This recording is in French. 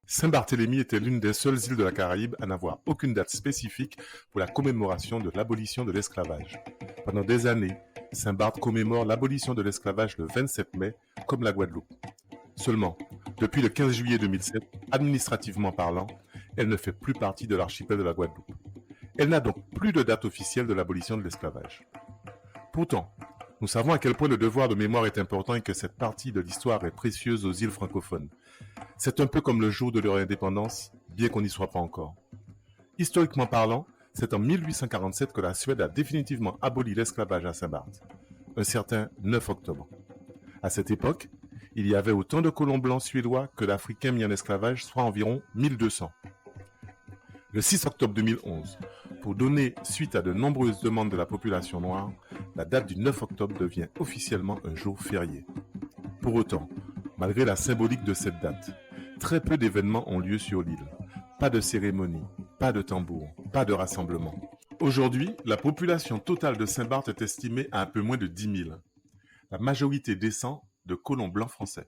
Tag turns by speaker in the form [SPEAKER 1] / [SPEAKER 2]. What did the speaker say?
[SPEAKER 1] Saint-Barthélemy était l'une des seules îles de la Caraïbe à n'avoir aucune date spécifique pour la commémoration de l'abolition de l'esclavage. Pendant des années, Saint-Barth commémore l'abolition de l'esclavage le 27 mai, comme la Guadeloupe. Seulement, depuis le 15 juillet 2007, administrativement parlant, elle ne fait plus partie de l'archipel de la Guadeloupe. Elle n'a donc plus de date officielle de l'abolition de l'esclavage. Pourtant, nous savons à quel point le devoir de mémoire est important et que cette partie de l'histoire est précieuse aux îles francophones. C'est un peu comme le jour de leur indépendance, bien qu'on n'y soit pas encore. Historiquement parlant, c'est en 1847 que la Suède a définitivement aboli l'esclavage à Saint-Barth, un certain 9 octobre. À cette époque, il y avait autant de colons blancs suédois que d'Africains mis en esclavage, soit environ 1200. Le 6 octobre 2011, pour donner suite à de nombreuses demandes de la population noire, la date du 9 octobre devient officiellement un jour férié. Pour autant, malgré la symbolique de cette date, très peu d'événements ont lieu sur l'île. Pas de cérémonie, pas de tambour, pas de rassemblement. Aujourd'hui, la population totale de Saint-Barth est estimée à un peu moins de 10 000. La majorité descend de colons blancs français.